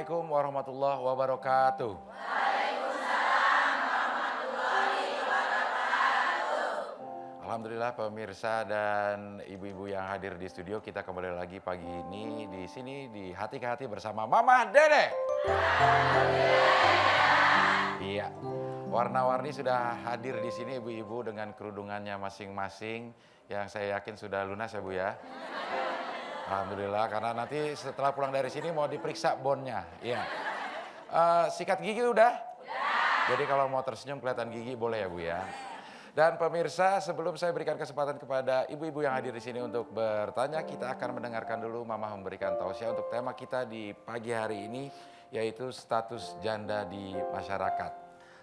Assalamualaikum warahmatullahi wabarakatuh. Alhamdulillah pemirsa dan ibu-ibu yang hadir di studio, kita kembali lagi pagi ini di sini di Hati ke Hati bersama Mama Dede. Iya, warna-warni sudah hadir di sini ibu-ibu dengan kerudungannya masing-masing yang saya yakin sudah lunas ya Bu ya. Alhamdulillah, karena nanti setelah pulang dari sini mau diperiksa bonnya. Iya. Sikat gigi udah? Jadi kalau mau tersenyum kelihatan gigi boleh ya Bu ya. Dan pemirsa, sebelum saya berikan kesempatan kepada ibu-ibu yang hadir di sini untuk bertanya, kita akan mendengarkan dulu Mama memberikan tausiah untuk tema kita di pagi hari ini, yaitu status janda di masyarakat.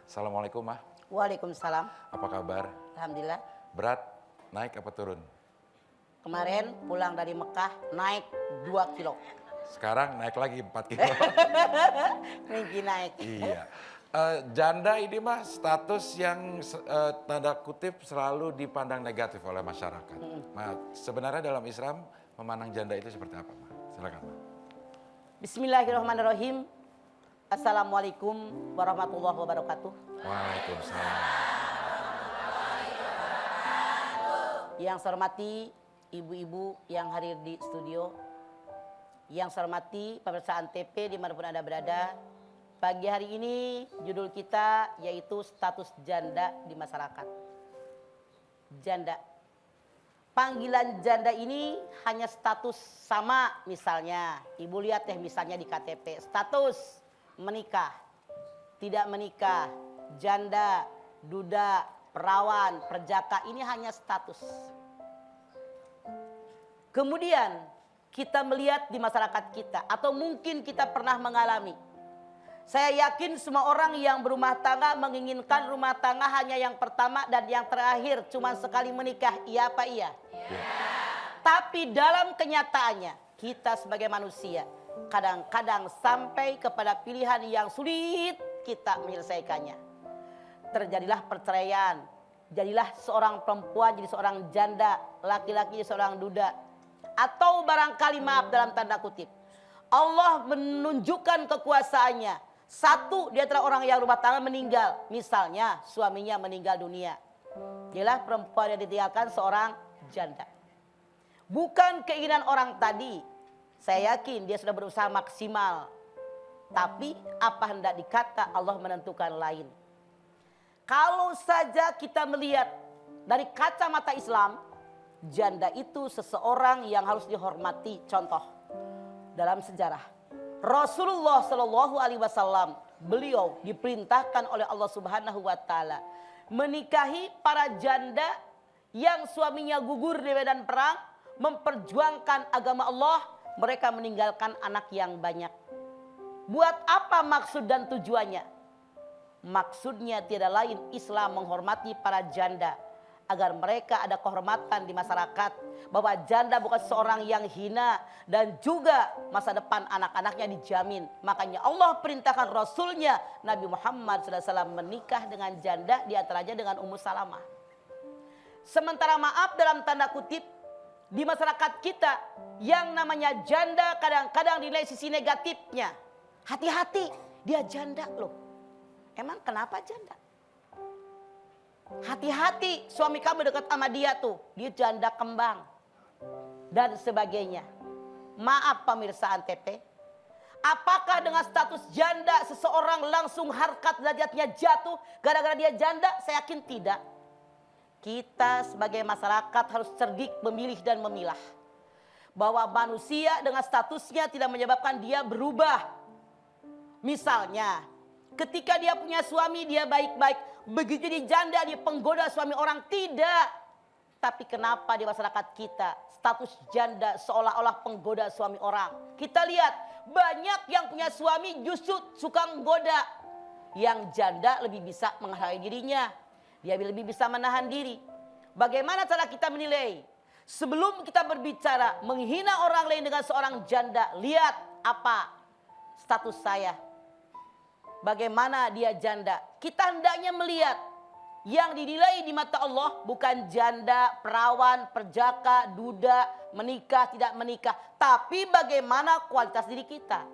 Assalamualaikum Ma. Waalaikumsalam. Apa kabar? Alhamdulillah. Berat, naik apa turun? Kemarin pulang dari Mekah naik 2 kilo. Sekarang naik lagi 4 kilo. Mungkin naik. Iya. Janda ini mah status yang tanda kutip selalu dipandang negatif oleh masyarakat. Nah, sebenarnya dalam Islam memandang janda itu seperti apa, Ma? Silakan, Ma. Bismillahirrahmanirrahim. Assalamualaikum warahmatullahi wabarakatuh. Waalaikumsalam. Yang saya hormati ibu-ibu yang hadir di studio, yang saya hormati pemirsa Antv dimanapun Anda berada. Pagi hari ini judul kita yaitu status janda di masyarakat. Janda. Panggilan janda ini hanya status sama, misalnya. Ibu lihat ya misalnya di KTP. Status menikah, tidak menikah, janda, duda, perawan, perjaka, ini hanya status. Kemudian kita melihat di masyarakat kita atau mungkin kita pernah mengalami. Saya yakin semua orang yang berumah tangga menginginkan rumah tangga hanya yang pertama dan yang terakhir cuma sekali menikah. Iya apa iya? Iya. Tapi dalam kenyataannya kita sebagai manusia kadang-kadang sampai kepada pilihan yang sulit kita menyelesaikannya. Terjadilah perceraian, jadilah seorang perempuan jadi seorang janda, laki-laki jadi seorang duda. Atau barangkali maaf dalam tanda kutip, Allah menunjukkan kekuasaannya. Satu di antara orang yang rumah tangga meninggal, misalnya suaminya meninggal dunia. Dialah perempuan yang ditinggalkan seorang janda. Bukan keinginan orang tadi. Saya yakin dia sudah berusaha maksimal. Tapi apa hendak dikata Allah menentukan lain. Kalau saja kita melihat dari kacamata Islam, janda itu seseorang yang harus dihormati. Contoh dalam sejarah. Rasulullah Shallallahu Alaihi Wasallam beliau diperintahkan oleh Allah Subhanahu Wa Taala menikahi para janda yang suaminya gugur di medan perang, memperjuangkan agama Allah, mereka meninggalkan anak yang banyak. Buat apa maksud dan tujuannya? Maksudnya tidak lain Islam menghormati para janda agar mereka ada kehormatan di masyarakat, bahwa janda bukan seorang yang hina dan juga masa depan anak-anaknya dijamin. Makanya Allah perintahkan Rasulnya Nabi Muhammad SAW menikah dengan janda, diantaranya dengan Ummu Salamah. Sementara maaf dalam tanda kutip di masyarakat kita yang namanya janda kadang-kadang dinilai sisi negatifnya. Hati-hati, dia janda loh. Emang kenapa janda? Hati-hati suami kamu dekat sama dia tuh, dia janda kembang dan sebagainya. Maaf pemirsa Antv, apakah dengan status janda seseorang langsung harkat derajatnya jatuh gara-gara dia janda? Saya yakin tidak. Kita sebagai masyarakat harus cerdik memilih dan memilah. Bahwa manusia dengan statusnya tidak menyebabkan dia berubah. Misalnya ketika dia punya suami dia baik-baik, begitu jadi janda dia penggoda suami orang, tidak. Tapi kenapa di masyarakat kita status janda seolah-olah penggoda suami orang? Kita lihat banyak yang punya suami justru suka menggoda. Yang janda lebih bisa menghargai dirinya, dia lebih bisa menahan diri. Bagaimana cara kita menilai? Sebelum kita berbicara menghina orang lain dengan seorang janda, lihat apa status saya. Bagaimana dia janda? Kita hendaknya melihat yang dinilai di mata Allah bukan janda, perawan, perjaka, duda, menikah, tidak menikah. Tapi bagaimana kualitas diri kita.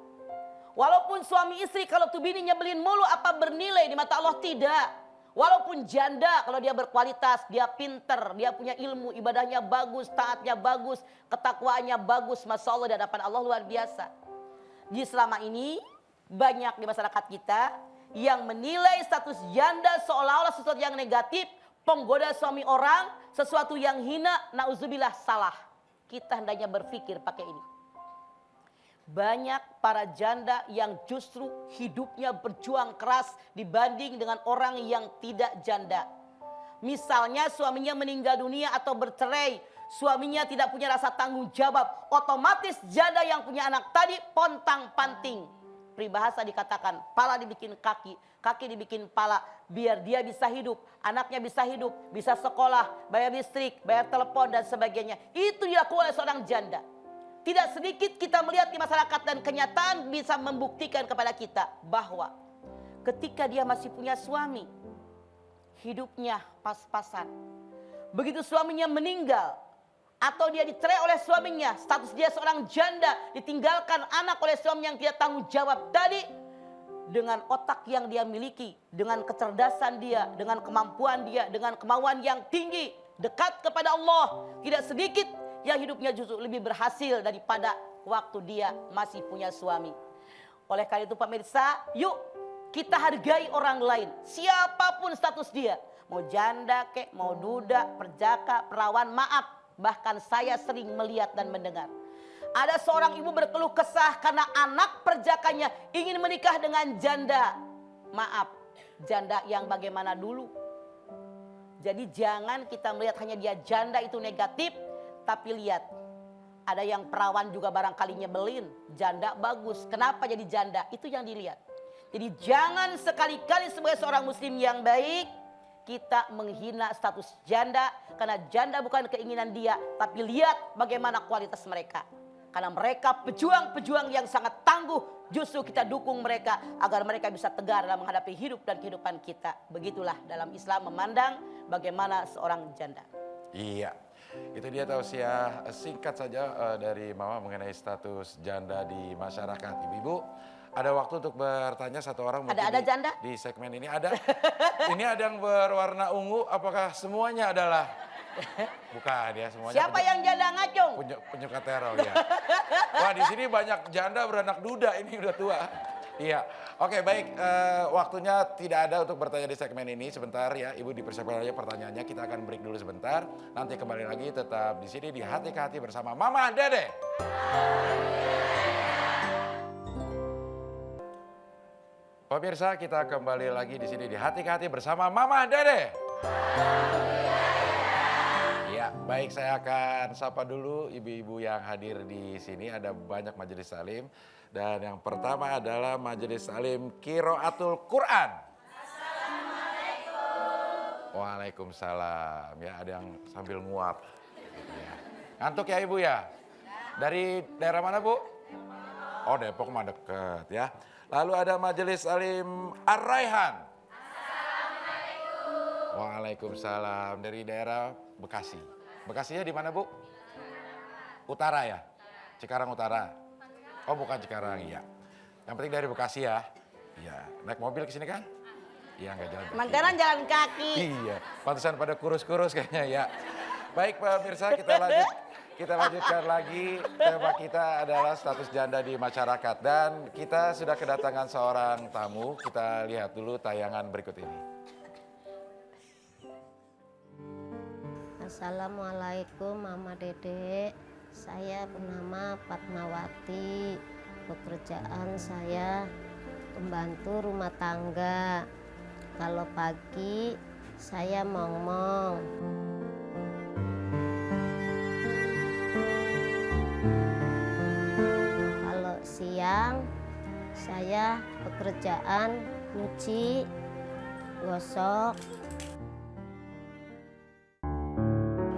Walaupun suami istri kalau tuh bini nyebelin mulu apa bernilai di mata Allah? Tidak. Walaupun janda kalau dia berkualitas, dia pinter, dia punya ilmu, ibadahnya bagus, taatnya bagus, ketakwaannya bagus, Masya Allah di hadapan Allah luar biasa. Di selama ini banyak di masyarakat kita yang menilai status janda seolah-olah sesuatu yang negatif, penggoda suami orang, sesuatu yang hina, nauzubillah salah. Kita hendaknya berpikir pakai ini. Banyak para janda yang justru hidupnya berjuang keras dibanding dengan orang yang tidak janda. Misalnya suaminya meninggal dunia atau bercerai, suaminya tidak punya rasa tanggung jawab, otomatis janda yang punya anak tadi pontang panting. Peribahasa dikatakan pala dibikin kaki, kaki dibikin pala, biar dia bisa hidup, anaknya bisa hidup, bisa sekolah, bayar listrik, bayar telepon dan sebagainya. Itu dilakukan oleh seorang janda. Tidak sedikit kita melihat di masyarakat dan kenyataan bisa membuktikan kepada kita bahwa ketika dia masih punya suami, hidupnya pas-pasan. Begitu suaminya meninggal atau dia dicerai oleh suaminya, status dia seorang janda, ditinggalkan anak oleh suami yang tidak tanggung jawab tadi, dengan otak yang dia miliki, dengan kecerdasan dia, dengan kemampuan dia, dengan kemauan yang tinggi, dekat kepada Allah, tidak sedikit yang hidupnya justru lebih berhasil daripada waktu dia masih punya suami. Oleh karena itu pemirsa, yuk kita hargai orang lain, siapapun status dia. Mau janda kek, mau duda, perjaka, perawan, maaf. Bahkan saya sering melihat dan mendengar. Ada seorang ibu berkeluh kesah karena anak perjakanya ingin menikah dengan janda. Maaf, janda yang bagaimana dulu. Jadi jangan kita melihat hanya dia janda itu negatif. Tapi lihat, ada yang perawan juga barangkali nyebelin. Janda bagus. Kenapa jadi janda? Itu yang dilihat. Jadi jangan sekali-kali sebagai seorang muslim yang baik, kita menghina status janda. Karena janda bukan keinginan dia. Tapi lihat bagaimana kualitas mereka. Karena mereka pejuang-pejuang yang sangat tangguh. Justru kita dukung mereka agar mereka bisa tegar dalam menghadapi hidup dan kehidupan kita. Begitulah dalam Islam memandang bagaimana seorang janda. Iya, itu dia tausiah singkat saja dari Mama mengenai status janda di masyarakat. Ibu-ibu, ada waktu untuk bertanya satu orang mungkin Ada janda? Di segmen ini ada. Ini ada yang berwarna ungu, apakah semuanya adalah? Bukan ya, semuanya. Siapa yang janda ngacung? Penyuka teror ya. Wah, di sini banyak janda beranak duda, ini udah tua. Iya, oke baik, waktunya tidak ada untuk bertanya di segmen ini sebentar ya. Ibu dipersiapkan aja pertanyaannya, kita akan break dulu sebentar. Nanti kembali lagi tetap di sini di Hati ke Hati bersama Mama Dede. Pemirsa, kita kembali lagi di sini di Hati ke Hati bersama Mama Dede. Ya, baik, saya akan sapa dulu ibu-ibu yang hadir di sini. Ada banyak majelis salim. Dan yang pertama adalah Majelis Salim Qiraatul Quran. Assalamualaikum. Waalaikumsalam. Ya, ada yang sambil nguap. Ya. Ngantuk ya Ibu ya? Dari daerah mana Bu? Oh, Depok mah deket ya. Lalu ada Majelis Salim Ar-Raihan. Assalamualaikum. Waalaikumsalam. Dari daerah Bekasi. Bekasinya di mana Bu? Utara ya? Cikarang Utara. Oh bukan Cikarang, iya. Yang penting dari Bekasi ya. Iya, naik mobil ke sini kan? Iya, nggak jalan kaki. Mantenan jalan kaki. Iya, pantesan pada kurus-kurus kayaknya ya. Baik pemirsa, kita lanjutkan lagi. Tema kita adalah status janda di masyarakat. Dan kita sudah kedatangan seorang tamu. Kita lihat dulu tayangan berikut ini. Assalamualaikum Mama Dede. Saya bernama Fatmawati. Pekerjaan saya pembantu rumah tangga. Kalau pagi saya mongmong. Kalau siang saya pekerjaan nyuci, gosok.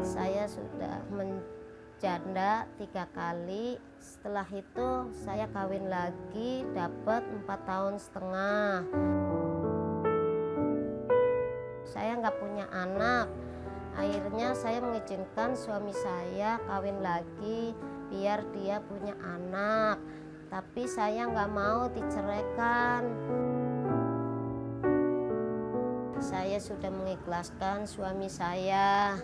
Saya sudah janda 3 kali. Setelah itu saya kawin lagi, dapat 4,5 tahun. Saya nggak punya anak. Akhirnya saya mengizinkan suami saya kawin lagi biar dia punya anak. Tapi saya nggak mau diceraikan. Saya sudah mengikhlaskan suami saya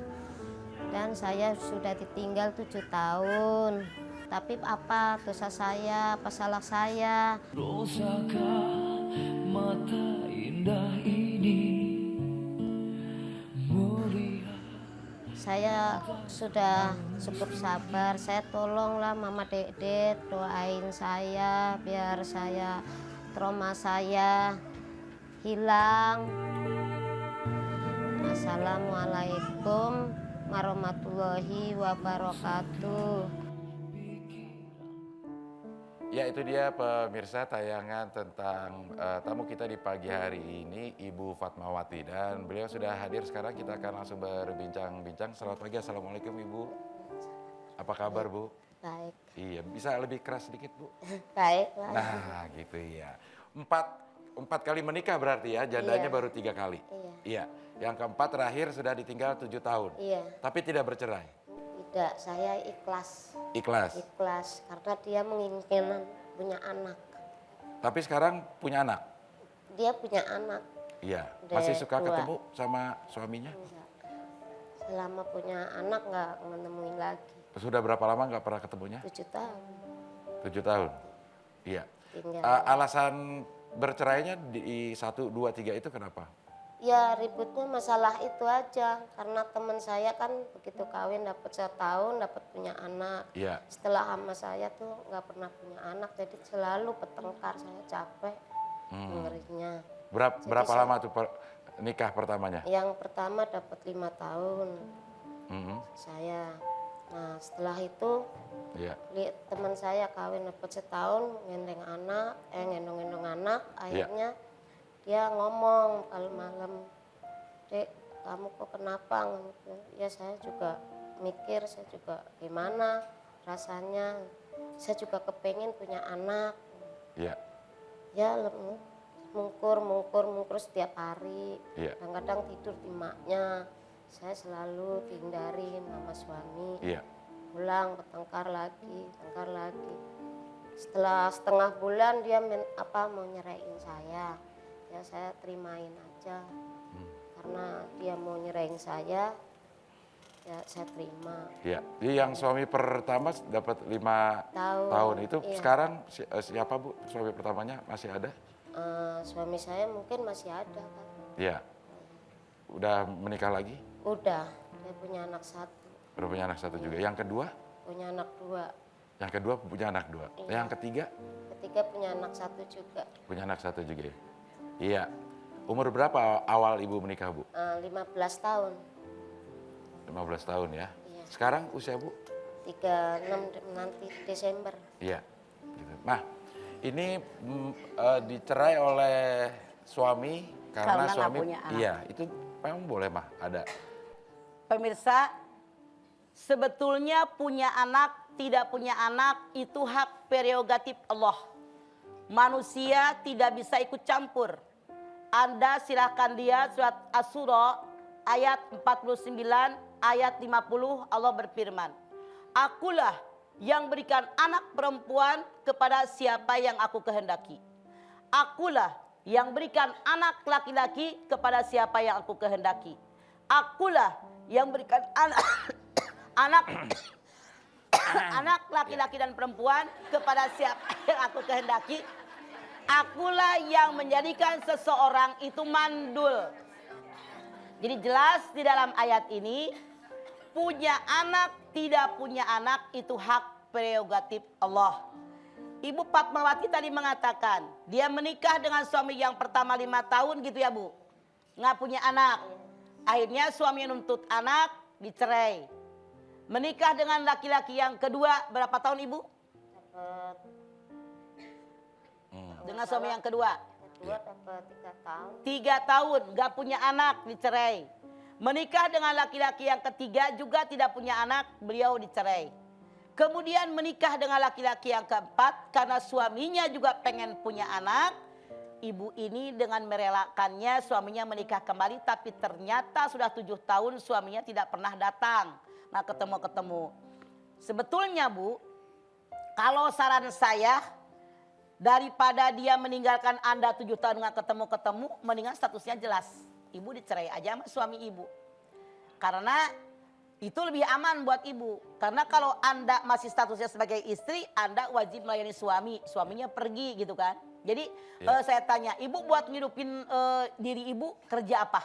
dan saya sudah ditinggal 7 tahun. Tapi apa dosa saya, apa salah saya? Dosakah mata indah ini melihat Saya sudah cukup sabar. Saya tolonglah Mama Dede, doain saya biar trauma saya hilang. Assalamualaikum warahmatullahi wabarakatuh. Ya itu dia pemirsa tayangan tentang tamu kita di pagi hari ini, Ibu Fatmawati. Dan beliau sudah hadir sekarang, kita akan langsung berbincang-bincang. Selamat pagi, Assalamualaikum Ibu. Apa kabar Bu? Baik, Iya, bisa lebih keras sedikit Bu? baik, Pak. Nah gitu ya. Empat kali menikah berarti ya, jandanya Iya. baru 3 kali. Iya. Iya, yang keempat terakhir sudah ditinggal 7 tahun. Iya, Tapi tidak bercerai. tidak, saya ikhlas. Ikhlas. Ikhlas karena dia menginginkan punya anak. Tapi sekarang punya anak. Dia punya anak. Iya. Udah Masih suka 2. ketemu sama suaminya? Enggak. Selama punya anak nggak menemuin lagi. Sudah berapa lama nggak pernah ketemunya? 7 tahun 7 tahun. Iya. tinggal. Alasan bercerainya di 1, 2, 3 itu kenapa? Ya ributnya masalah itu aja karena teman saya kan begitu kawin dapat 1 tahun dapat punya anak. Iya. Setelah sama saya tuh nggak pernah punya anak jadi selalu bertengkar, saya capek dengerinnya. Berapa lama tuh nikah pertamanya? Yang pertama dapat 5 tahun Mhm. saya. Nah setelah itu Iya. teman saya kawin dapat 1 tahun gendong-gendong anak, akhirnya dia ngomong kalau malam, Dek kamu kok kenapa? Ya saya juga mikir, saya juga gimana rasanya, saya juga kepengen punya anak. Iya. Ya mungkur setiap hari, Iya. kadang-kadang tidur di maknya, saya selalu dihindarin sama suami. Iya. Pulang bertengkar lagi. Setelah setengah bulan dia mau nyeraiin saya. Ya saya terimain aja. Karena dia mau nyerahin saya, ya saya terima. Iya. Jadi yang suami pertama dapat 5 tahun itu Iya. sekarang siapa Bu? Suami pertamanya masih ada? Suami saya mungkin masih ada kan. Iya. Udah menikah lagi? Udah, dia punya anak 1, Udah punya anak 1 juga. Yang kedua? punya anak 2. Yang kedua punya anak 2. Iya. Yang ketiga? Ketiga punya anak 1 juga. Punya anak 1 juga ya? Iya. Umur berapa awal Ibu menikah Bu? 15 tahun. 15 tahun ya? Iya. Sekarang usia Bu? 36 nanti Desember. Iya. Gitu. Nah, ini dicerai oleh suami karena Karena nggak suami punya anak. iya, itu memang boleh mah ada. Pemirsa, sebetulnya punya anak, tidak punya anak itu hak prerogatif Allah. Manusia tidak bisa ikut campur. Anda silahkan lihat surat Asy-Syura ayat 49, ayat 50 Allah berfirman. Akulah yang berikan anak perempuan kepada siapa yang aku kehendaki. Akulah yang berikan anak laki-laki kepada siapa yang aku kehendaki. Akulah yang berikan anak laki-laki dan perempuan kepada siapa yang aku kehendaki. Akulah yang menjadikan seseorang itu mandul. Jadi jelas di dalam ayat ini, punya anak, tidak punya anak itu hak prerogatif Allah. Ibu Fatmawati tadi mengatakan, dia menikah dengan suami yang pertama 5 tahun gitu ya Bu. Nggak punya anak. Akhirnya suami nuntut anak, dicerai. Menikah dengan laki-laki yang kedua berapa tahun Ibu? Dapat Dengan suami yang kedua. kedua dapat 3 tahun. 3 tahun nggak punya anak, dicerai. Menikah dengan laki-laki yang ketiga juga tidak punya anak, beliau dicerai. Kemudian menikah dengan laki-laki yang keempat karena suaminya juga pengen punya anak. Ibu ini dengan merelakannya suaminya menikah kembali, tapi ternyata sudah 7 tahun suaminya tidak pernah datang. Nah ketemu-ketemu. Sebetulnya Bu, kalau saran saya Daripada dia meninggalkan Anda 7 tahun nggak ketemu-ketemu, mendingan statusnya jelas. Ibu dicerai aja sama suami ibu. Karena itu lebih aman buat ibu. Karena kalau Anda masih statusnya sebagai istri, Anda wajib melayani suami. Suaminya pergi gitu kan. Jadi saya tanya, ibu buat ngidupin diri ibu kerja apa?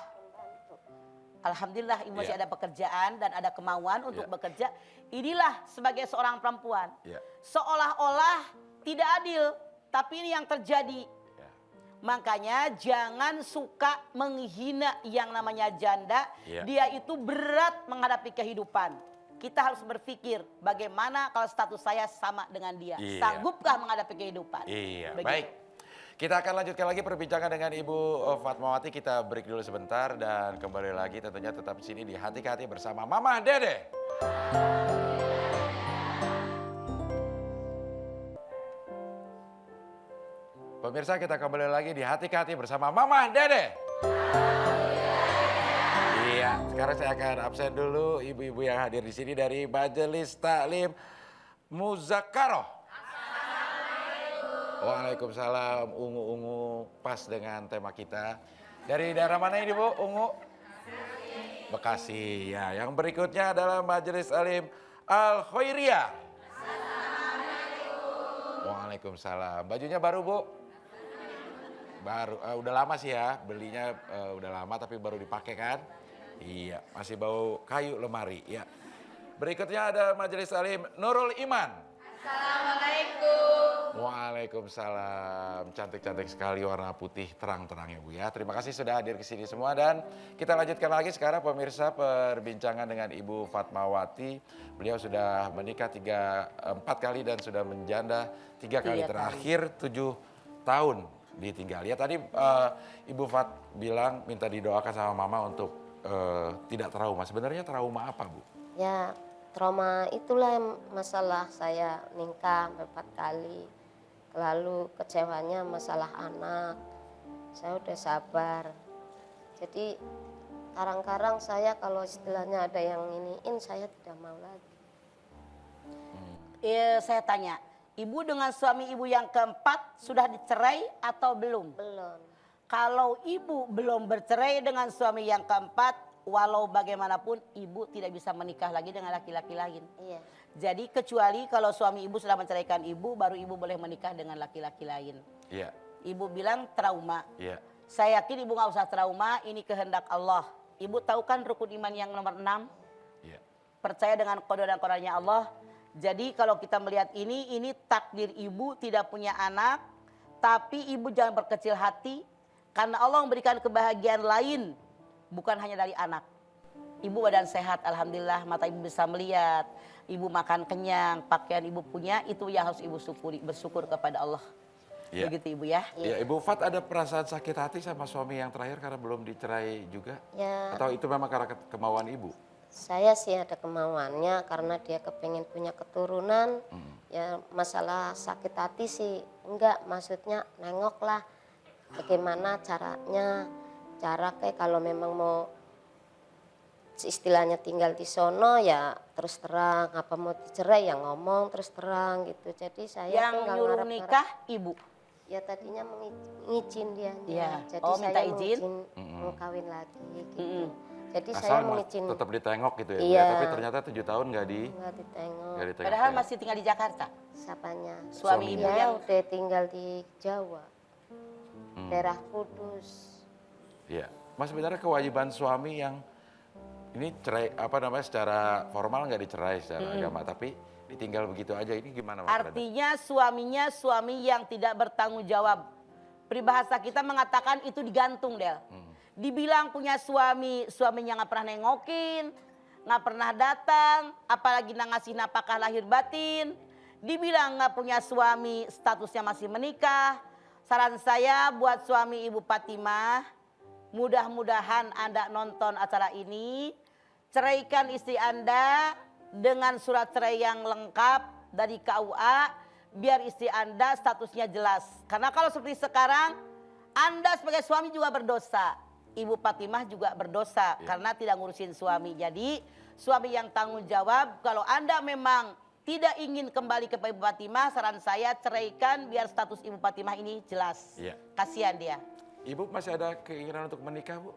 Alhamdulillah ibu masih ada pekerjaan dan ada kemauan untuk bekerja. Inilah sebagai seorang perempuan. Seolah-olah tidak adil. Tapi ini yang terjadi. Makanya jangan suka menghina yang namanya janda. Dia itu berat menghadapi kehidupan. Kita harus berpikir bagaimana kalau status saya sama dengan dia. Sanggupkah menghadapi kehidupan? Begitu. Baik. Kita akan lanjutkan lagi perbincangan dengan Ibu Fatmawati. Kita break dulu sebentar dan kembali lagi tentunya tetap di sini di Hati ke Hati bersama Mama Dede. Pemirsa, kita kembali lagi di Hati ke Hati bersama Mama Dede. Iya, sekarang saya akan absen dulu ibu-ibu yang hadir di sini dari Majelis Taklim Muzakaroh. Waalaikumsalam. Ungu-ungu pas dengan tema kita. Dari daerah mana ini Bu? Ungu? Bekasi. Ya, yang berikutnya adalah Majelis Taklim Al Khairiyah. Waalaikumsalam. Bajunya baru Bu? Baru, udah lama sih ya, belinya udah lama tapi baru dipakai kan? Iya, masih bau kayu lemari. Ya. Berikutnya ada Majelis Taklim Nurul Iman. Assalamualaikum. Waalaikumsalam. Cantik-cantik sekali warna putih terang-terang ya Bu ya. Terima kasih sudah hadir ke sini semua dan kita lanjutkan lagi sekarang pemirsa perbincangan dengan Ibu Fatmawati. Beliau sudah menikah 4 kali dan sudah menjanda 3 kali terakhir 7 tahun ditinggal. Ya tadi Ibu Fat bilang minta didoakan sama Mama untuk tidak trauma. Sebenarnya trauma apa Bu? Ya trauma itulah masalah saya nikah 4 kali. Lalu kecewanya masalah anak. Saya udah sabar. Jadi kadang-kadang saya kalau istilahnya ada yang iniin saya tidak mau lagi. Saya tanya, ibu dengan suami ibu yang keempat sudah dicerai atau belum? Belum. Kalau ibu belum bercerai dengan suami yang keempat, walau bagaimanapun ibu tidak bisa menikah lagi dengan laki-laki lain. Iya. Jadi kecuali kalau suami ibu sudah menceraikan ibu, baru ibu boleh menikah dengan laki-laki lain. Iya. Ibu bilang trauma. Iya. Saya yakin ibu nggak usah trauma, ini kehendak Allah. Ibu tahu kan rukun iman yang nomor 6? Iya. Percaya dengan qada dan qadarnya Allah. Jadi kalau kita melihat ini takdir ibu tidak punya anak. Tapi ibu jangan berkecil hati. Karena Allah memberikan kebahagiaan lain. Bukan hanya dari anak. Ibu badan sehat, alhamdulillah, mata ibu bisa melihat, ibu makan kenyang, pakaian ibu punya, itu yang harus ibu syukuri, bersyukur kepada Allah. Ya. Begitu ibu ya. Ya, Ibu Fat ada perasaan sakit hati sama suami yang terakhir karena belum dicerai juga? Ya. Atau itu memang karena kemauan ibu? Saya sih ada kemauannya karena dia kepengen punya keturunan. Ya masalah sakit hati sih enggak, maksudnya nengoklah bagaimana caranya. Cara kayak kalau memang mau istilahnya tinggal di sono ya terus terang, apa mau dicerai ya ngomong terus terang gitu. Jadi saya Yang nggak nyuruh ngarep-ngarep. nikah ibu. Ya tadinya ngizin dia. Iya. Jadi Oh, saya minta izin? mau kawin lagi gitu. Jadi Asal saya mengizin. tetap ditengok gitu ya, Bu, Iya. ya? Tapi ternyata 7 tahun nggak ditengok. ditengok. Padahal ya. masih tinggal di Jakarta. Siapanya? Suami ibu Ya yang udah tinggal di Jawa. Daerah Kudus. Iya. Mas sebenarnya kewajiban suami yang ini cerai secara formal nggak dicerai secara agama, tapi ditinggal begitu aja, ini gimana Mas? artinya suaminya suami yang tidak bertanggung jawab. Peribahasa kita mengatakan itu digantung, Del. Dibilang punya suami, suaminya nggak pernah nengokin, nggak pernah datang, apalagi ngasih napakah lahir batin. Dibilang nggak punya suami, statusnya masih menikah. Saran saya buat suami Ibu Fatimah, mudah-mudahan Anda nonton acara ini, ceraikan istri Anda dengan surat cerai yang lengkap dari KUA, biar istri Anda statusnya jelas. Karena kalau seperti sekarang, Anda sebagai suami juga berdosa. Ibu Fatimah juga berdosa karena tidak ngurusin suami. Jadi suami yang tanggung jawab, kalau Anda memang tidak ingin kembali ke Ibu Fatimah, saran saya ceraikan biar status Ibu Fatimah ini jelas. Iya. Kasihan dia. Ibu masih ada keinginan untuk menikah, Bu?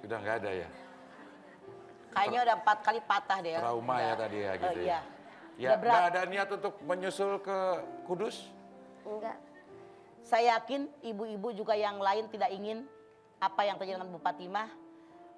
Sudah nggak ada ya? Kayaknya udah 4 kali patah dia. Trauma ya tadi ya gitu ya? Iya. Ya, Udah berat. nggak ada niat untuk menyusul ke Kudus? Enggak. Saya yakin ibu-ibu juga yang lain tidak ingin apa yang terjadi dengan Bu Fatimah.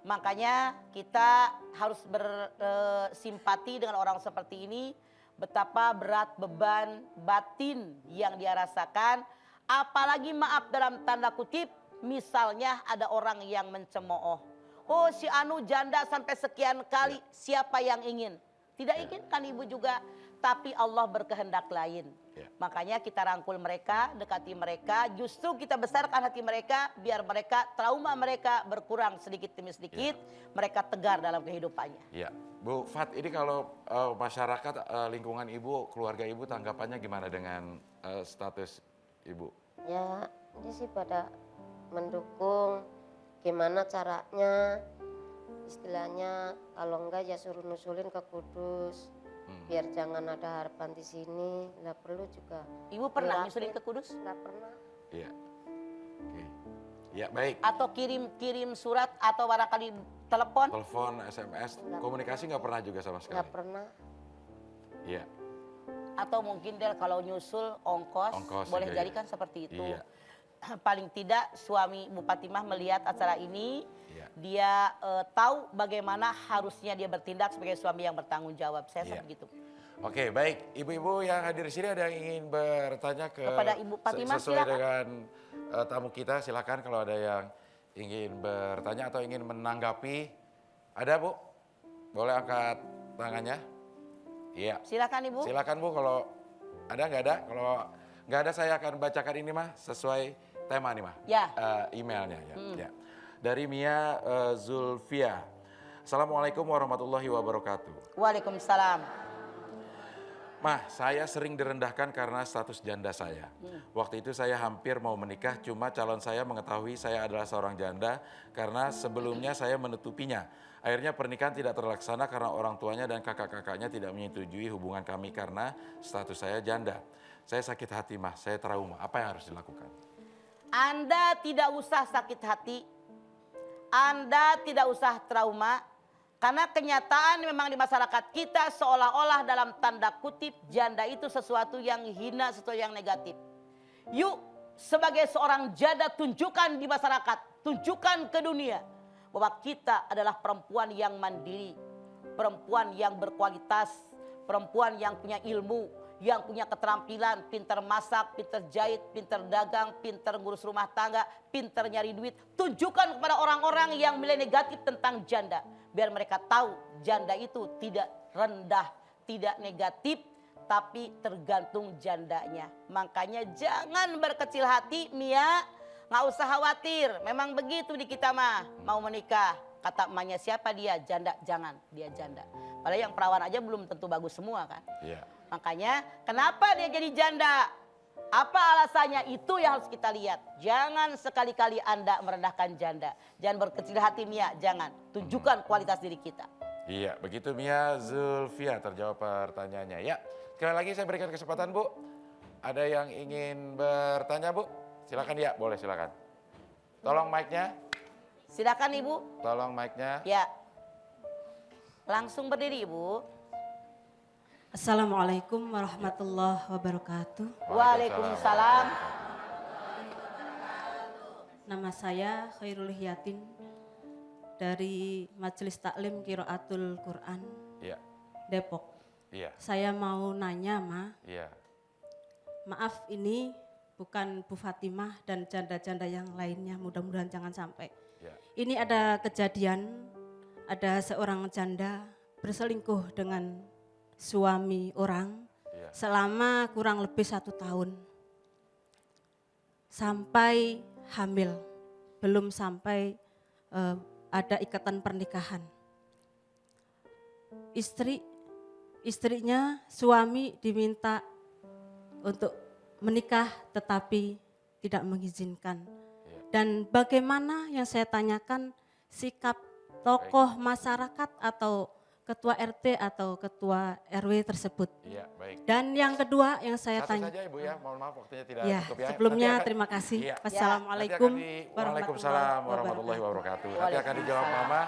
Makanya kita harus bersimpati dengan orang seperti ini. Betapa berat beban batin yang dia rasakan. Apalagi maaf dalam tanda kutip, misalnya ada orang yang mencemooh. Oh si Anu janda sampai sekian kali, siapa yang ingin? Tidak ingin kan ibu juga, tapi Allah berkehendak lain. Ya. Makanya kita rangkul mereka, dekati mereka, justru kita besarkan hati mereka, biar mereka, trauma mereka berkurang sedikit demi sedikit, mereka tegar dalam kehidupannya. Iya. Bu Fat, ini kalau masyarakat, lingkungan ibu, keluarga ibu tanggapannya gimana dengan status ibu? Ya, dia sih pada mendukung. Gimana caranya, istilahnya kalau enggak ya suruh nusulin ke Kudus. Biar jangan ada harapan di sini, nggak perlu juga. Ibu pernah Dilatih. nyusulin ke Kudus? Nggak pernah. Iya. Oke. Ya baik. Atau kirim surat atau barangkali telepon? Telepon, SMS, komunikasi nggak pernah juga sama sekali? Nggak pernah. Iya. Atau mungkin Del kalau nyusul ongkos, Ongkos boleh juga, jadikan seperti itu. Iya. Paling tidak suami Bu Fatimah melihat acara ini, Iya. dia tahu bagaimana harusnya dia bertindak sebagai suami yang bertanggung jawab. Saya Iya. begitu. Oke, baik. Ibu-ibu yang hadir di sini ada yang ingin bertanya Kepada Ibu Fatimah, sesuai silakan. dengan tamu kita, silakan kalau ada yang ingin bertanya atau ingin menanggapi. Ada, Bu? Boleh angkat tangannya? Iya. Silakan Ibu. Silakan, Bu, kalau ada nggak ada? Kalau nggak ada saya akan bacakan ini mah sesuai tema nih mah. Ya. Emailnya ya. Ya. Dari Mia Zulfia. Assalamualaikum warahmatullahi wabarakatuh. Waalaikumsalam. Mah, saya sering direndahkan karena status janda saya. Waktu itu saya hampir mau menikah, cuma calon saya mengetahui saya adalah seorang janda karena sebelumnya saya menutupinya. Akhirnya pernikahan tidak terlaksana karena orang tuanya dan kakak-kakaknya tidak menyetujui hubungan kami karena status saya janda. Saya sakit hati, Mah. Saya trauma. Apa yang harus dilakukan? Anda tidak usah sakit hati. Anda tidak usah trauma. Karena kenyataan memang di masyarakat kita seolah-olah dalam tanda kutip janda itu sesuatu yang hina, sesuatu yang negatif. Yuk sebagai seorang janda tunjukkan di masyarakat, tunjukkan ke dunia bahwa kita adalah perempuan yang mandiri, perempuan yang berkualitas, perempuan yang punya ilmu, yang punya keterampilan, pintar masak, pintar jahit, pintar dagang, pintar ngurus rumah tangga, pintar nyari duit. Tunjukkan kepada orang-orang yang nilai negatif tentang janda. Biar mereka tahu janda itu tidak rendah, tidak negatif, tapi tergantung jandanya. Makanya jangan berkecil hati, Mia. Nggak usah khawatir, memang begitu di kita mah. Mau menikah, kata emaknya siapa dia? Janda, jangan, dia janda. Padahal yang perawan aja belum tentu bagus semua kan. Iya. Makanya kenapa dia jadi janda? Apa alasannya? Itu yang harus kita lihat. Jangan sekali-kali Anda merendahkan janda. Jangan berkecil hati Mia, jangan. Tunjukkan kualitas diri kita. Iya, begitu Mia Zulfia terjawab pertanyaannya. Ya, sekali lagi saya berikan kesempatan Bu. Ada yang ingin bertanya Bu? Silakan ya, boleh silakan. Tolong mic-nya. Silakan Ibu. Tolong mic-nya. Ya. Langsung berdiri Ibu. Assalamualaikum warahmatullahi wabarakatuh. Waalaikumsalam. Nama saya Khairul Hiyatin dari Majelis Taklim Qiraatul Quran Iya. Depok. Iya. Saya mau nanya, Ma. Iya. Maaf ini bukan Bu Fatimah dan janda-janda yang lainnya, mudah-mudahan jangan sampai. Iya. Ini ada kejadian, ada seorang janda berselingkuh dengan suami orang Iya. selama kurang lebih 1 tahun. Sampai hamil, belum sampai ada ikatan pernikahan. Istrinya, suami diminta untuk menikah tetapi tidak mengizinkan. Dan bagaimana yang saya tanyakan sikap tokoh masyarakat atau ketua RT atau ketua RW tersebut. Iya, baik. Dan yang kedua yang saya Satu tanya. saja Ibu ya, mohon maaf waktunya tidak Ya, cukup ya. sebelumnya Nanti akan- terima kasih. Iya. Wassalamualaikum Waalaikumsalam warahmatullahi wabarakatuh. Nanti akan dijawab Mama.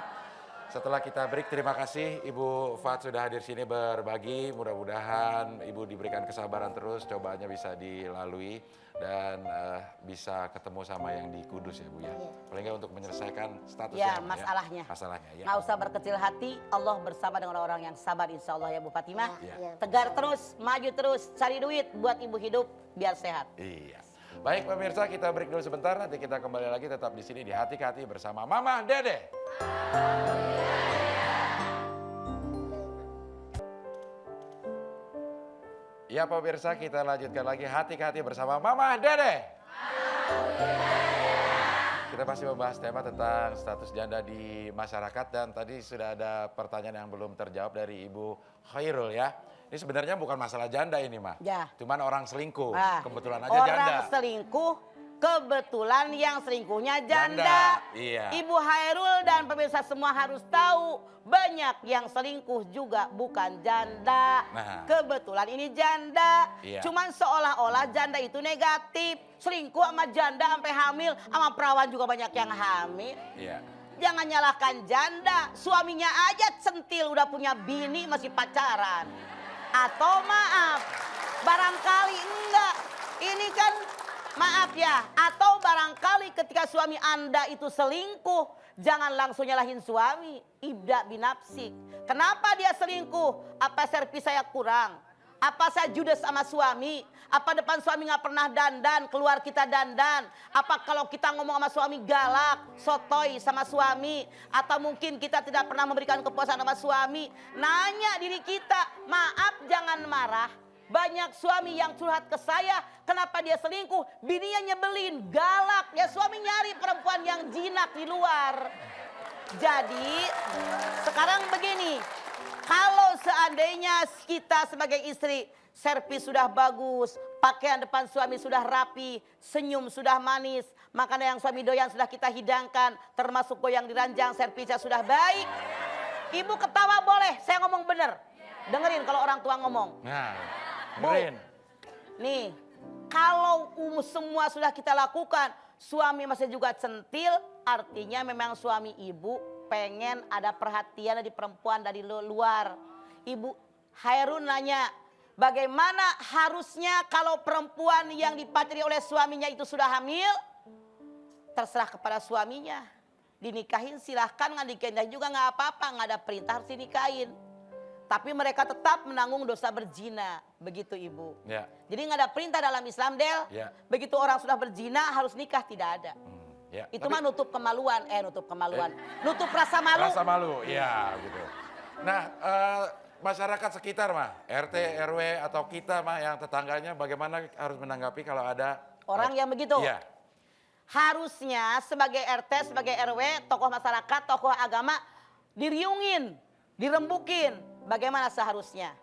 Setelah kita break, terima kasih Ibu Fat sudah hadir sini berbagi. Mudah-mudahan Ibu diberikan kesabaran terus, cobaannya bisa dilalui dan bisa ketemu sama yang di Kudus ya Bu ya. Paling nggak untuk menyelesaikan status Ya, masalahnya. Masalahnya ya. Nggak usah berkecil hati, Allah bersama dengan orang yang sabar insya Allah ya Bu Fatimah. Iya. Tegar terus, maju terus, cari duit buat ibu hidup biar sehat. Iya. Baik pemirsa, kita break dulu sebentar. Nanti kita kembali lagi tetap di sini di Hati ke Hati bersama Mama Dede. Ya pemirsa, kita lanjutkan lagi Hati ke Hati bersama Mama Dede. Kita masih membahas tema tentang status janda di masyarakat dan tadi sudah ada pertanyaan yang belum terjawab dari Ibu Khairul ya. Ini sebenarnya bukan masalah janda ini mah. Ya. Cuman orang selingkuh, Nah, kebetulan aja orang janda. selingkuh, kebetulan yang selingkuhnya janda. Iya. Ibu Hairul dan pemirsa semua harus tahu, banyak yang selingkuh juga bukan janda. Nah. Kebetulan ini janda. Iya. Cuman seolah-olah janda itu negatif. Selingkuh sama janda sampai hamil, sama perawan juga banyak yang hamil. Iya. Jangan nyalahkan janda, suaminya aja centil udah punya bini masih pacaran. Atau maaf, barangkali enggak, ini kan maaf ya. Atau barangkali ketika suami Anda itu selingkuh, jangan langsung nyalahin suami. Ibda binafsik. Kenapa dia selingkuh? Apa servis saya kurang? Apa saya judes sama suami? Apa depan suami nggak pernah dandan, keluar kita dandan? Apa kalau kita ngomong sama suami galak, sotoy sama suami? Atau mungkin kita tidak pernah memberikan kepuasan sama suami? Nanya diri kita, maaf jangan marah. Banyak suami yang curhat ke saya, kenapa dia selingkuh? Bininya nyebelin, galak. Ya suami nyari perempuan yang jinak di luar. Jadi sekarang begini, kalau seandainya kita sebagai istri, servis sudah bagus, pakaian depan suami sudah rapi, senyum sudah manis, makanan yang suami doyan sudah kita hidangkan, termasuk goyang di ranjang, servisnya sudah baik. Ibu ketawa boleh, saya ngomong bener. Dengerin kalau orang tua ngomong. Nah, Bu, dengerin. nih, kalau semua sudah kita lakukan, suami masih juga centil, artinya memang suami ibu pengen ada perhatian dari perempuan dari luar. Ibu Hairun nanya, bagaimana harusnya kalau perempuan yang dipacari oleh suaminya itu sudah hamil? Terserah kepada suaminya. Dinikahin silahkan, nggak dinikahin juga nggak apa-apa, nggak ada perintah harus dinikahin. Tapi mereka tetap menanggung dosa berzina, begitu ibu. Ya. Jadi nggak ada perintah dalam Islam, Del. Ya. Begitu orang sudah berzina harus nikah, tidak ada. Ya. Itu Tapi mah nutup kemaluan, nutup rasa malu. rasa malu, ya gitu. Nah, masyarakat sekitar mah, RT, RW atau kita mah yang tetangganya bagaimana harus menanggapi kalau ada Orang yang begitu. Iya. Harusnya sebagai RT, sebagai RW, tokoh masyarakat, tokoh agama diriungin, dirembukin. Bagaimana seharusnya?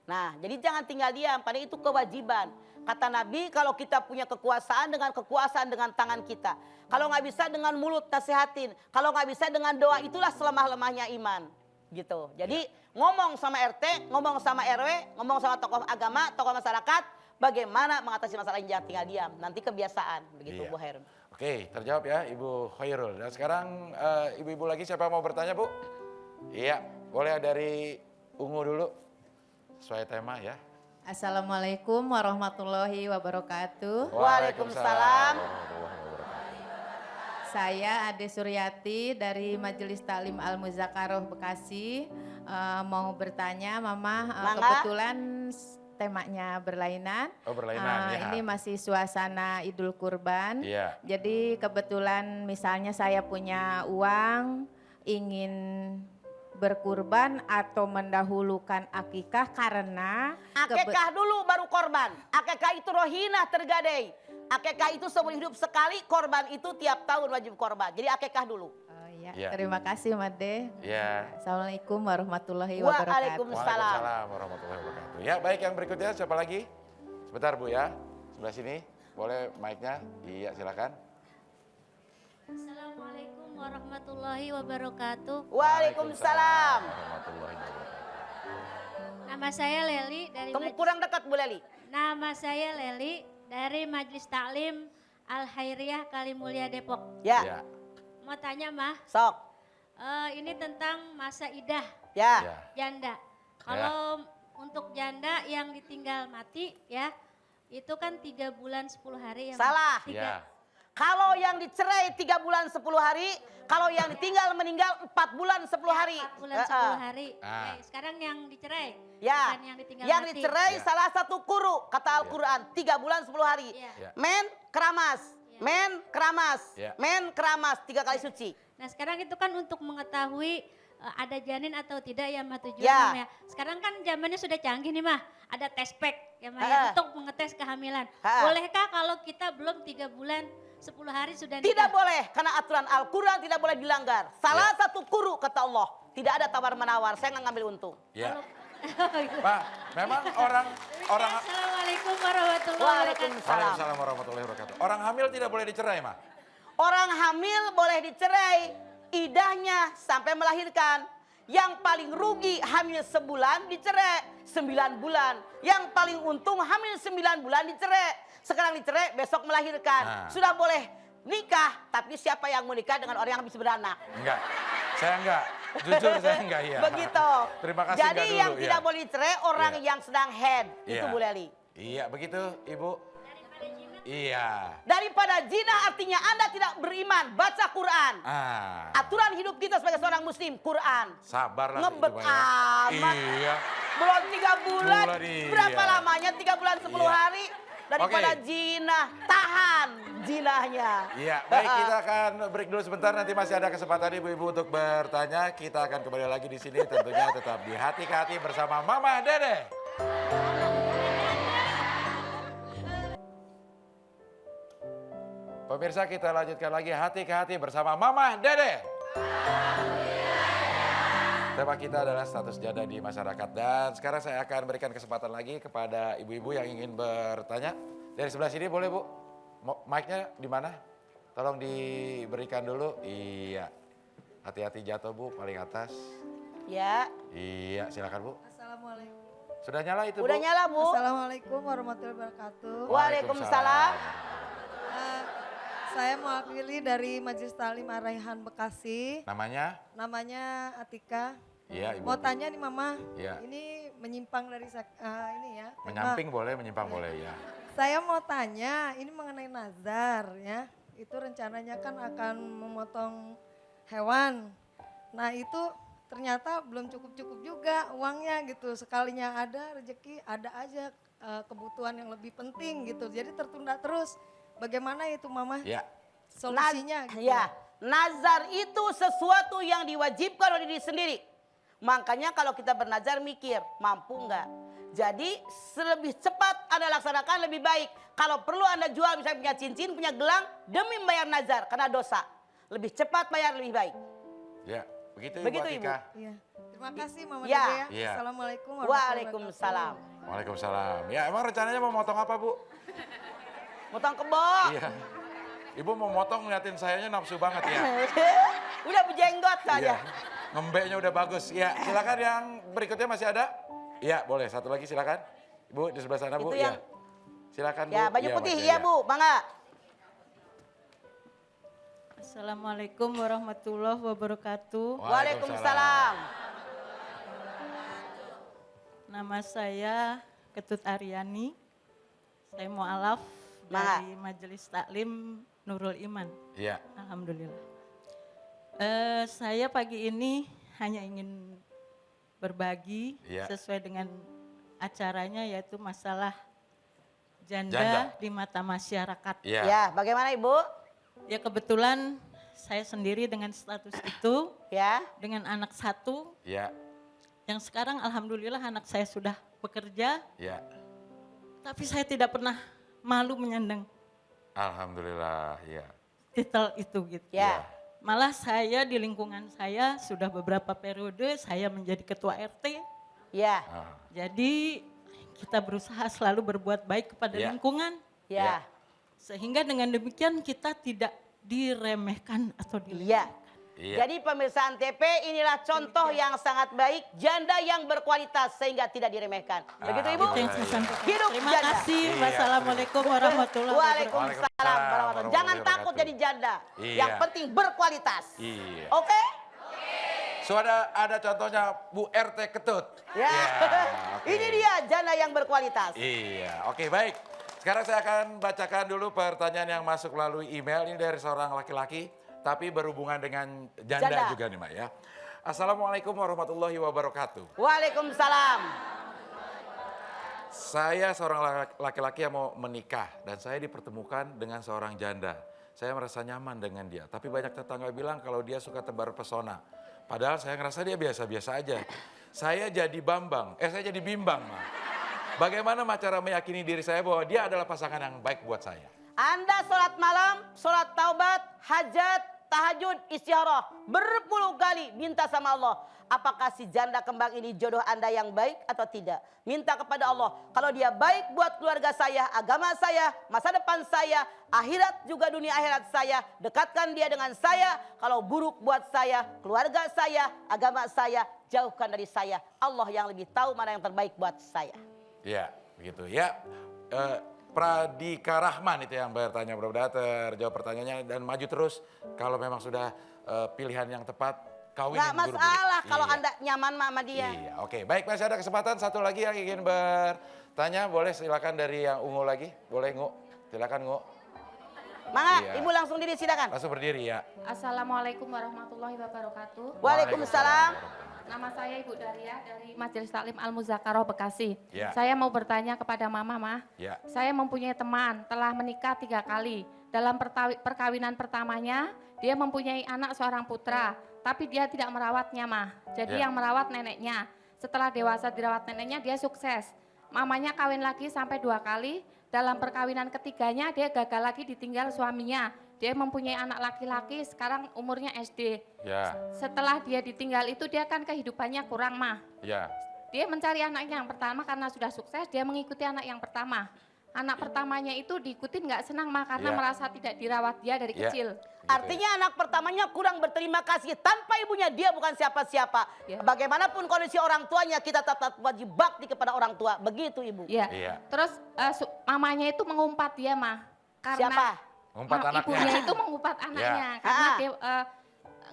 Nah, jadi jangan tinggal diam, karena itu kewajiban. Kata Nabi, kalau kita punya kekuasaan dengan tangan kita. Kalau nggak bisa dengan mulut nasihatin. Kalau nggak bisa dengan doa, itulah selemah-lemahnya iman. Gitu. Jadi ngomong sama RT, ngomong sama RW, ngomong sama tokoh agama, tokoh masyarakat. Bagaimana mengatasi masalah ini, jangan tinggal diam. Nanti kebiasaan. Begitu Iya. Bu Hairun. Oke, terjawab ya Ibu Khairul. Dan sekarang ibu-ibu lagi siapa yang mau bertanya Bu? Iya, boleh dari Ungu dulu. Sesuai tema ya. Assalamualaikum warahmatullahi wabarakatuh. Waalaikumsalam. warahmatullahi wabarakatuh. Saya Ade Suryati dari Majelis Taklim Al-Muzakaroh Bekasi. Mau bertanya, Mama, Mangga. kebetulan temanya berlainan. Oh, berlainan, ya. Ini masih suasana Idul Kurban. Iya. Jadi kebetulan misalnya saya punya uang, ingin berkurban atau mendahulukan akikah karena Akekah dulu baru korban. Akekah itu rohinah tergadai. Akekah itu seumur hidup sekali, korban itu tiap tahun wajib korban. Jadi akekah dulu. Oh, iya. Ya. Terima kasih Made. Ya. Assalamualaikum warahmatullahi wabarakatuh. Waalaikumsalam. Waalaikumsalam warahmatullahi wabarakatuh. Ya, baik, yang berikutnya siapa lagi? Sebentar Bu ya. Sebelah sini. Boleh mic-nya? Iya, silakan. Assalamualaikum warahmatullahi wabarakatuh. Waalaikumsalam. Warahmatullahi wabarakatuh. Nama saya Leli dari Kamu kurang dekat Bu Leli. Nama saya Leli dari Majelis Taklim Al Khairiyah Kalimulya Depok. Ya, Ya. Mau tanya Mah, sok. ini tentang masa idah Ya. Ya. janda. Kalau untuk janda yang ditinggal mati ya, itu kan 3 bulan 10 hari ya. Mah? Salah. Ya. Kalau yang dicerai 3 bulan 10 hari, kalau yang ditinggal meninggal 4 bulan 10 hari. 4 bulan 10 hari. Ah. Sekarang yang dicerai, Ya, bukan yang ditinggal yang mati. dicerai Ya. salah satu kuru, kata Al-Quran, 3 bulan 10 hari. Iya. Ya. Men keramas, men keramas, Ya. men keramas, 3 kali suci. Nah sekarang itu kan untuk mengetahui ada janin atau tidak ya Mah tujuan Ya. Mah ya. Sekarang kan zamannya sudah canggih nih Mah, ada tes pack ya Mah ya, Ha-ha. untuk mengetes kehamilan. Ha-ha. Bolehkah kalau kita belum 3 bulan 10 hari sudah Tidak nikah? boleh, karena aturan Al-Quran tidak boleh dilanggar. Salah satu kuru, kata Allah, tidak ada tawar-menawar, saya nggak ngambil untung. Ya. Pak, memang orang Assalamualaikum warahmatullahi wabarakatuh. Waalaikumsalam. Waalaikumsalam warahmatullahi wabarakatuh. Orang hamil tidak boleh dicerai, Mah. Orang hamil boleh dicerai, idahnya sampai melahirkan. Yang paling rugi hamil sebulan dicerai 9 bulan. Yang paling untung hamil 9 bulan dicerai. Sekarang dicerai, besok melahirkan. Nah. Sudah boleh nikah, tapi siapa yang mau nikah dengan orang yang habis beranak? Enggak. Saya enggak. Jujur saya enggak, iya. Begitu. Terima kasih Jadi enggak dulu, yang iya. tidak boleh dicerai orang Iya. yang sedang head. Itu Iya. Bu Leli. Iya, begitu, Ibu. Iya. Daripada zina artinya Anda tidak beriman, baca Quran. Ah. Aturan hidup kita sebagai seorang muslim, Quran. Sabarlah Ngebet itu, Pak, ya. amat. Iya. Belum 3 bulan, Bulan, iya. berapa lamanya? 3 bulan 10 Iya. hari. Daripada Oke. zina, tahan zinahnya. Iya, baik kita akan break dulu sebentar, nanti masih ada kesempatan ibu-ibu untuk bertanya. Kita akan kembali lagi di sini, tentunya tetap di Hati ke Hati bersama Mama Dede. Pemirsa, kita lanjutkan lagi Hati ke Hati bersama Mama Dede. Tema kita adalah status janda di masyarakat, dan sekarang saya akan berikan kesempatan lagi kepada ibu-ibu yang ingin bertanya. Dari sebelah sini boleh Bu? Mic-nya di mana? Tolong diberikan dulu. Iya. Hati-hati jatuh Bu, paling atas. Ya, Iya, silakan Bu. Assalamualaikum. Sudah nyala itu udah Bu? nyala Bu. Assalamualaikum warahmatullahi wabarakatuh. Waalaikumsalam. Eh, saya mewakili dari Majelis Taklim Ar-Raihan Bekasi. Namanya? Namanya Atika. Iya, Ibu. Mau tanya nih Mama, Iya. ini menyimpang dari ini ya. tema. Menyamping boleh, menyimpang boleh ya. Saya mau tanya, ini mengenai nazar ya. Itu rencananya kan akan memotong hewan. Nah itu ternyata belum cukup-cukup juga uangnya gitu. Sekalinya ada rezeki, ada aja kebutuhan yang lebih penting gitu. Jadi tertunda terus. Bagaimana itu Mama? Ya. Solusinya gitu. Ya, nazar itu sesuatu yang diwajibkan oleh diri sendiri. Makanya kalau kita bernazar mikir, mampu enggak? Jadi lebih cepat Anda laksanakan lebih baik. Kalau perlu Anda jual misalnya punya cincin, punya gelang demi membayar nazar karena dosa. Lebih cepat bayar lebih baik. Ya, begitu, Begitu, Ibu Atika. Iya. Terima kasih Mama Ya. Dede ya. Iya. Assalamualaikum warahmatullahi Waalaikumsalam. wabarakatuh. Waalaikumsalam. Ya, emang rencananya mau motong apa Bu? Motong kebo. Iya. Ibu mau motong ngeliatin sayanya nafsu banget ya. Udah berjenggot saja. Iya. Ngembeknya udah bagus. Ya, silakan yang berikutnya masih ada? Iya, boleh. Satu lagi silakan. Ibu di sebelah sana Bu. Itu Iya. yang- Silakan Bu. Ya, baju Iya, putih Mas, iya Bu, mangga. Assalamualaikum warahmatullahi wabarakatuh. Waalaikumsalam. Nama saya Ketut Aryani. Saya mu'alaf Mangga. dari Majelis Taklim Nurul Iman. Iya. Alhamdulillah. Saya pagi ini hanya ingin berbagi Iya. sesuai dengan acaranya, yaitu masalah Janda. janda di mata masyarakat. Iya. Ya, bagaimana Ibu? Ya kebetulan saya sendiri dengan status itu, Ya. dengan anak satu, Iya. yang sekarang alhamdulillah anak saya sudah bekerja, Iya. tapi saya tidak pernah malu menyandang Alhamdulillah, iya. titel itu gitu. Ya. Malah saya di lingkungan saya sudah beberapa periode saya menjadi ketua RT. Ya. Ah. Jadi kita berusaha selalu berbuat baik kepada Ya. lingkungan. Ya. Sehingga dengan demikian kita tidak diremehkan atau dilecehkan. Iya. Iya. Jadi pemirsa Antv, inilah contoh yang sangat baik, janda yang berkualitas sehingga tidak diremehkan. Begitu Ibu? Hidup Terima janda. kasih. Iya. Wassalamualaikum warahmatullahi wabarakatuh. Waalaikumsalam warahmatullahi. Jangan takut jadi janda. Iya. Yang penting berkualitas. Iya. Oke? So ada contohnya Bu RT Ketut. Ya. Oke. Ini dia janda yang berkualitas. Iya, oke baik. Sekarang saya akan bacakan dulu pertanyaan yang masuk melalui email. Ini dari seorang laki-laki, tapi berhubungan dengan janda juga nih Mbak ya. Assalamualaikum warahmatullahi wabarakatuh. Waalaikumsalam. Saya seorang laki-laki yang mau menikah dan saya dipertemukan dengan seorang janda. Saya merasa nyaman dengan dia, tapi banyak tetangga bilang kalau dia suka tebar pesona. Padahal saya ngerasa dia biasa-biasa aja. Saya jadi bimbang, Ma. Bagaimana cara meyakini diri saya bahwa dia adalah pasangan yang baik buat saya? Anda sholat malam, sholat taubat, hajat, tahajud, istikharah. Berpuluh kali minta sama Allah. Apakah si janda kembang ini jodoh Anda yang baik atau tidak? Minta kepada Allah. Kalau dia baik buat keluarga saya, agama saya, masa depan saya, akhirat juga dunia akhirat saya, dekatkan dia dengan saya. Kalau buruk buat saya, keluarga saya, agama saya, jauhkan dari saya. Allah yang lebih tahu mana yang terbaik buat saya. Ya, begitu ya. Pradika Rahman itu yang bertanya, mudah-mudahan terjawab pertanyaannya dan maju terus. Kalau memang sudah pilihan yang tepat, kawin Gak yang buru-buru. masalah kalau Iya. Anda nyaman sama dia. Iya, oke. Baik, masih ada kesempatan satu lagi yang ingin bertanya. Boleh silakan dari yang ungu lagi. Boleh Ngu, silakan Ngu. Mangga, Iya. Ibu langsung diri silakan. Langsung berdiri ya. Assalamualaikum warahmatullahi wabarakatuh. Waalaikumsalam. Nama saya Ibu Daria dari Majelis Taklim Al Muzakaroh Bekasi. Ya. Saya mau bertanya kepada Mama, Ma. Ya. Saya mempunyai teman telah menikah 3 kali. Dalam perkawinan pertamanya, dia mempunyai anak seorang putra, tapi dia tidak merawatnya, Ma. Jadi Ya. yang merawat neneknya. Setelah dewasa dirawat neneknya, dia sukses. Mamanya kawin lagi sampai 2 kali. Dalam perkawinan ketiganya, dia gagal lagi ditinggal suaminya. Dia mempunyai anak laki-laki, sekarang umurnya SD. Ya. Setelah dia ditinggal itu, dia kan kehidupannya kurang, Ma. Ya. Dia mencari anaknya yang pertama karena sudah sukses, dia mengikuti anak yang pertama. Anak pertamanya itu diikutin nggak senang, Ma, karena Ya. merasa tidak dirawat dia dari Ya. kecil. Artinya anak pertamanya kurang berterima kasih. Tanpa ibunya dia bukan siapa-siapa. Ya. Bagaimanapun kondisi orang tuanya, kita tetap wajib bakti kepada orang tua. Begitu Ibu. Iya. Iya. Terus mamanya itu mengumpat dia, Ma. Karena Siapa? Ngumpat anaknya. ibunya itu mengumpat anaknya. Karena Ah. dia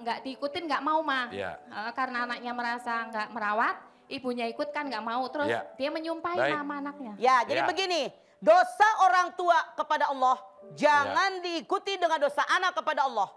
nggak diikutin, nggak mau, Ma. Iya. Karena anaknya merasa nggak merawat, ibunya ikut kan nggak mau. Terus Iya. dia menyumpahi Baik. nama anaknya. Ya, jadi Ya. begini. Dosa orang tua kepada Allah jangan diikuti dengan dosa anak kepada Allah.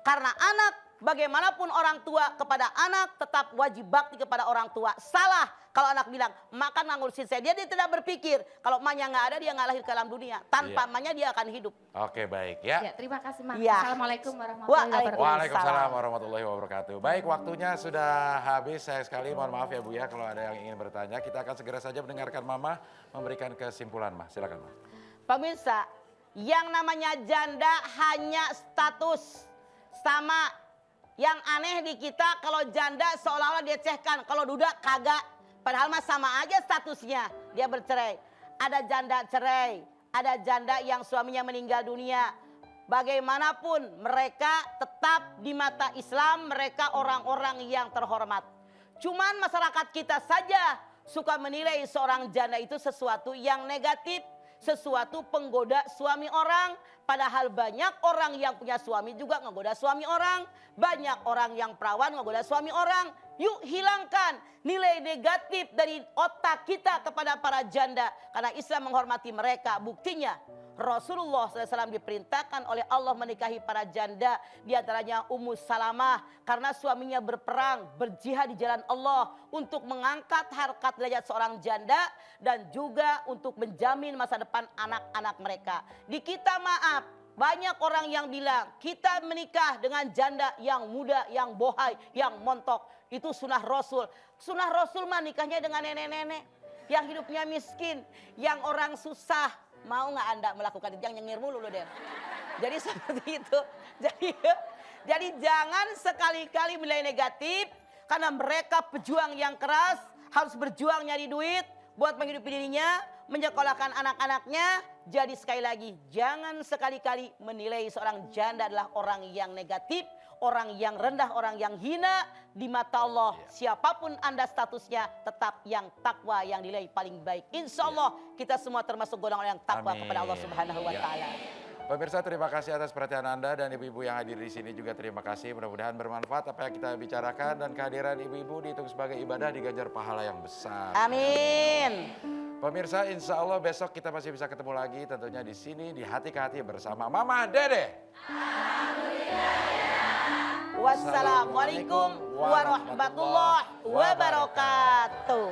Karena anak bagaimanapun orang tua kepada anak tetap wajib bakti kepada orang tua. Salah kalau anak bilang, makan ngurusin saya. Dia tidak berpikir kalau emaknya nggak ada dia nggak lahir ke dalam dunia. Tanpa Iya. emaknya dia akan hidup. Oke, baik ya. Ya, terima kasih, Ma. Ya. Assalamualaikum warahmatullahi wabarakatuh. Waalaikumsalam warahmatullahi wabarakatuh. Baik, waktunya sudah habis. Sayang sekali, mohon maaf ya Bu ya kalau ada yang ingin bertanya. Kita akan segera saja mendengarkan Mama memberikan kesimpulan, Ma. Silakan, Ma. Pemirsa, yang namanya janda hanya status. Sama yang aneh di kita kalau janda seolah-olah dia cehkan, kalau duda kagak. Padahal mah sama aja statusnya, dia bercerai. Ada janda cerai, ada janda yang suaminya meninggal dunia. Bagaimanapun mereka tetap di mata Islam, mereka orang-orang yang terhormat. Cuman masyarakat kita saja suka menilai seorang janda itu sesuatu yang negatif, sesuatu penggoda suami orang. Padahal banyak orang yang punya suami juga ngegoda suami orang. Banyak orang yang perawan ngegoda suami orang. Yuk hilangkan nilai negatif dari otak kita kepada para janda. Karena Islam menghormati mereka. Buktinya Rasulullah SAW diperintahkan oleh Allah menikahi para janda. Di antaranya Ummu Salamah. Karena suaminya berperang, berjihad di jalan Allah. Untuk mengangkat harkat derajat seorang janda. Dan juga untuk menjamin masa depan anak-anak mereka. Di kita maaf, banyak orang yang bilang kita menikah dengan janda yang muda, yang bohai, yang montok. Itu sunnah Rasul. Sunnah Rasul mah nikahnya dengan nenek-nenek. Yang hidupnya miskin, yang orang susah. Mau nggak Anda melakukan itu? Yang nyengir mulu loh, Den. Jadi seperti itu. Jadi jangan sekali-kali menilai negatif. Karena mereka pejuang yang keras. Harus berjuang nyari duit. Buat menghidupi dirinya. Menyekolahkan anak-anaknya. Jadi sekali lagi, jangan sekali-kali menilai seorang janda adalah orang yang negatif. orang yang rendah, orang yang hina di mata Allah. Siapapun Anda statusnya, tetap yang takwa yang nilai paling baik. Insya Allah kita semua termasuk golongan yang takwa Amin. kepada Allah Subhanahu wa Ya. taala. Pemirsa, terima kasih atas perhatian Anda dan ibu-ibu yang hadir di sini juga terima kasih. Mudah-mudahan bermanfaat apa yang kita bicarakan dan kehadiran ibu-ibu dihitung sebagai ibadah, diganjar pahala yang besar. Amin. Pemirsa, insya Allah besok kita masih bisa ketemu lagi tentunya di sini di Hati ke Hati bersama Mama Dede. Wassalamualaikum warahmatullahi wabarakatuh.